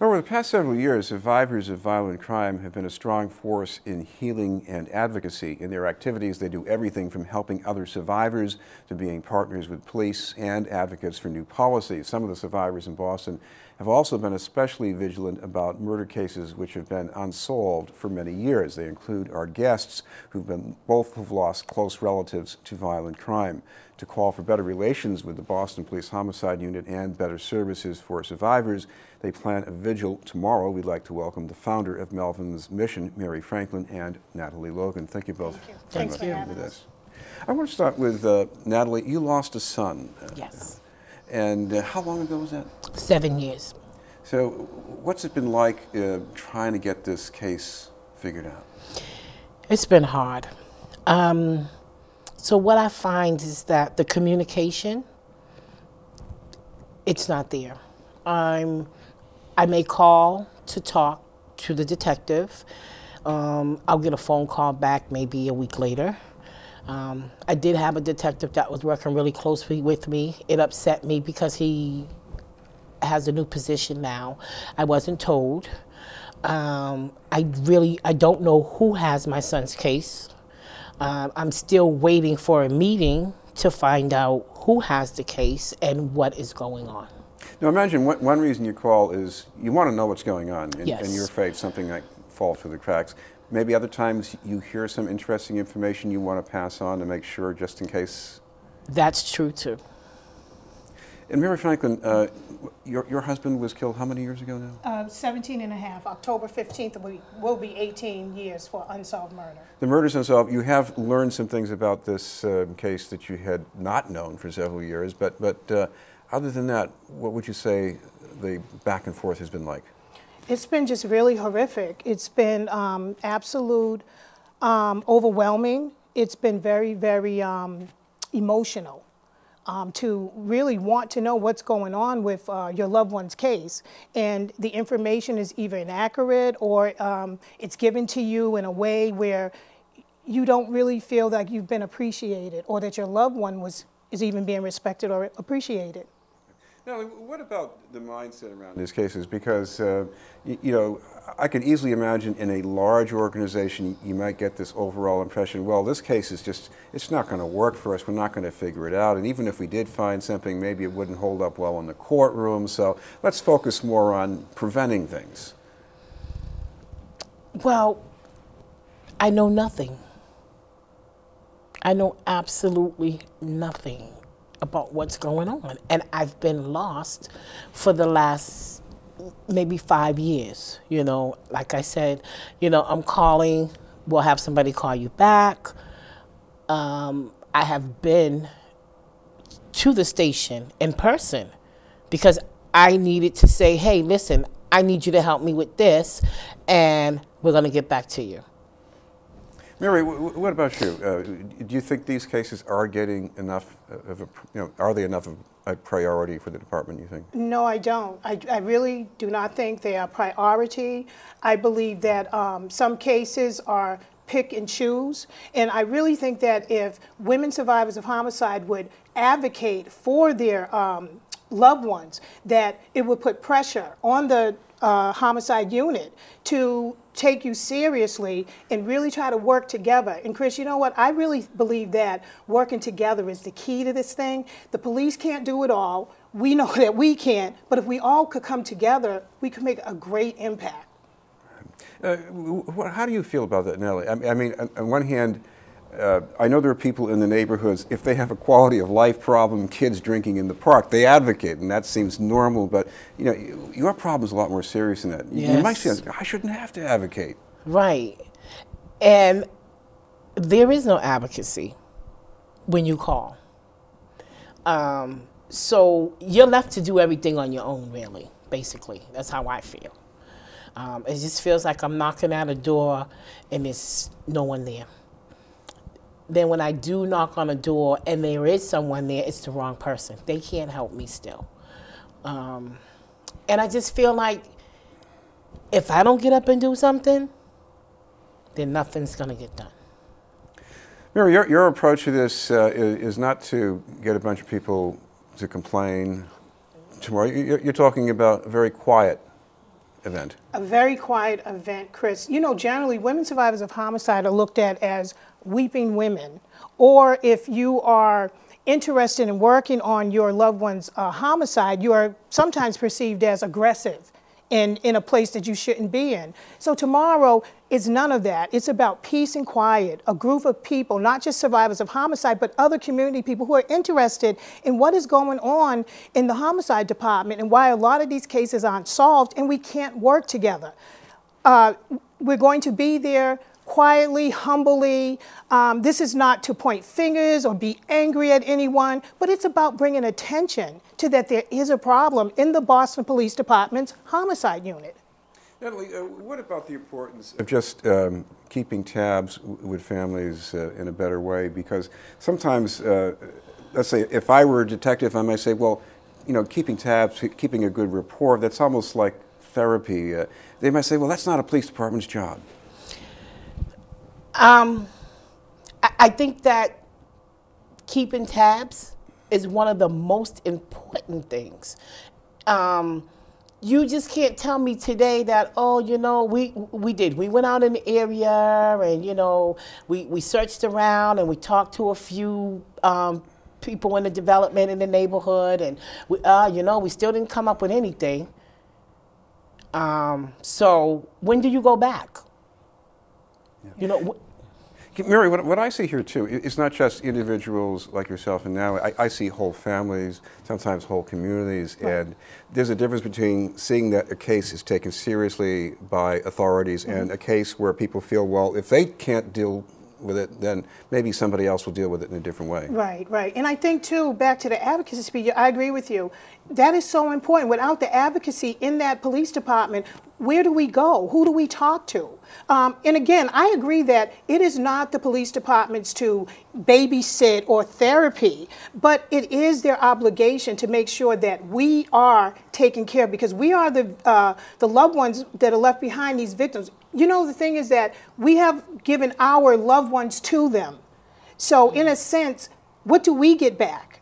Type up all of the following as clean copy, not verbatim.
Over the past several years, survivors of violent crime have been a strong force in healing and advocacy. In their activities, they do everything from helping other survivors to being partners with police and advocates for new policies. Some of the survivors in Boston have also been especially vigilant about murder cases which have been unsolved for many years. They include our guests, both have lost close relatives to violent crime. To call for better relations with the Boston Police Homicide Unit and better services for survivors, they plan a vigil tomorrow. We'd like to welcome the founder of Melvin's Mission, Mary Franklin, and Natalie Logan. Thank you both very much for this. I want to start with Natalie. You lost a son. Yes. And how long ago was that? 7 years. So what's it been like trying to get this case figured out? It's been hard. So what I find is that the communication, it's not there. I may call to talk to the detective. I'll get a phone call back maybe a week later. I did have a detective that was working really closely with me. It upset me because he has a new position now. I wasn't told. I don't know who has my son's case. I'm still waiting for a meeting to find out who has the case and what is going on. Now imagine one reason you call is you want to know what's going on, and, Yes. and you're afraid something might fall through the cracks. Maybe other times you hear some interesting information you want to pass on to make sure, just in case. That's true too. And Mary Franklin, your husband was killed how many years ago now? 17 and a half. October 15th will be 18 years for unsolved murder. The murder's unsolved. You have learned some things about this case that you had not known for several years, but other than that, what would you say the back and forth has been like? It's been just really horrific. It's been absolute overwhelming. It's been very, very emotional. To really want to know what's going on with your loved one's case. And the information is either inaccurate or it's given to you in a way where you don't really feel like you've been appreciated or that your loved one is even being respected or appreciated. Now, what about the mindset around these cases? Because, you know, I could easily imagine in a large organization, you might get this overall impression, well, this case is just, it's not going to work for us. We're not going to figure it out. And even if we did find something, maybe it wouldn't hold up well in the courtroom. So let's focus more on preventing things. Well, I know nothing. I know absolutely nothing about what's going on. And I've been lost for the last maybe 5 years. You know, like I said, you know, I'm calling, we'll have somebody call you back. I have been to the station in person because I needed to say, hey, listen, I need you to help me with this, and we're going to get back to you. Mary, what about you? Do you think these cases are getting enough of a, are they enough of a priority for the department, you think? No, I don't. I really do not think they are priority. I believe that some cases are pick and choose. And I really think that if women survivors of homicide would advocate for their loved ones, that it would put pressure on the homicide unit to take you seriously and really try to work together. And Chris, you know what? I really believe that working together is the key to this thing. The police can't do it all. We know that we can't, but if we all could come together, we could make a great impact. How do you feel about that, Nellie? I mean, on one hand, I know there are people in the neighborhoods, if they have a quality of life problem, kids drinking in the park, they advocate, and that seems normal, but you know, your problem's a lot more serious than that. Yes. You might say, I shouldn't have to advocate. Right. And there is no advocacy when you call. So you're left to do everything on your own, really, basically. That's how I feel. It just feels like I'm knocking at a door and there's no one there. Then when I do knock on a door and there is someone there, it's the wrong person. They can't help me still. And I just feel like if I don't get up and do something, then nothing's going to get done. Mary, your approach to this is not to get a bunch of people to complain tomorrow. You're talking about very quiet event? A very quiet event, Chris. You know, generally, women survivors of homicide are looked at as weeping women. Or if you are interested in working on your loved one's homicide, you are sometimes perceived as aggressive in a place that you shouldn't be in. So tomorrow is none of that. It's about peace and quiet, a group of people, not just survivors of homicide, but other community people who are interested in what is going on in the homicide department and why a lot of these cases aren't solved and we can't work together. We're going to be there quietly, humbly. This is not to point fingers or be angry at anyone, but it's about bringing attention to that there is a problem in the Boston Police Department's homicide unit. Natalie, what about the importance of just keeping tabs with families in a better way? Because sometimes, let's say, if I were a detective, I might say, well, you know, keeping tabs, keeping a good rapport, that's almost like therapy. They might say, well, that's not a police department's job. I think that keeping tabs is one of the most important things. You just can't tell me today that, oh, you know, we went out in the area and, you know, we searched around and we talked to a few people in the development in the neighborhood and, you know, we still didn't come up with anything. So when do you go back? Yeah. You know, Mary, what I see here too, it's not just individuals like yourself and now. I see whole families, sometimes whole communities, right. And there's a difference between seeing that a case is taken seriously by authorities and a case where people feel, well, if they can't deal with it, then maybe somebody else will deal with it in a different way. Right, right. And I think, too, back to the advocacy speech, I agree with you. That is so important. Without the advocacy in that police department, where do we go? Who do we talk to? And again, I agree that it is not the police department's to babysit or therapy, but it is their obligation to make sure that we are taken care of because we are the loved ones that are left behind, these victims. You know, the thing is that we have given our loved ones to them. So in a sense, what do we get back?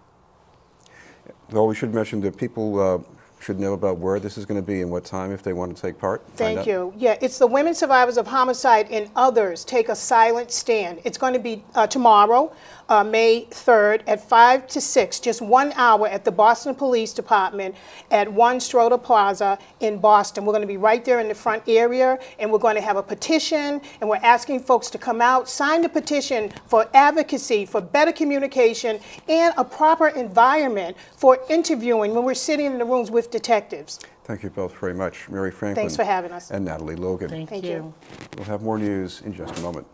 Well, we should mention that people should know about where this is going to be and what time if they want to take part. Thank you. Yeah, it's the Women Survivors of Homicide and Others Take a Silent Stand. It's going to be tomorrow, May 3rd at 5 to 6, just 1 hour at the Boston Police Department at 1 Stroder Plaza in Boston. We're going to be right there in the front area, and we're going to have a petition, and we're asking folks to come out, sign the petition for advocacy, for better communication, and a proper environment for interviewing when we're sitting in the rooms with detectives. Thank you both very much. Mary Franklin. Thanks for having us. And Natalie Logan. Thank you. We'll have more news in just a moment.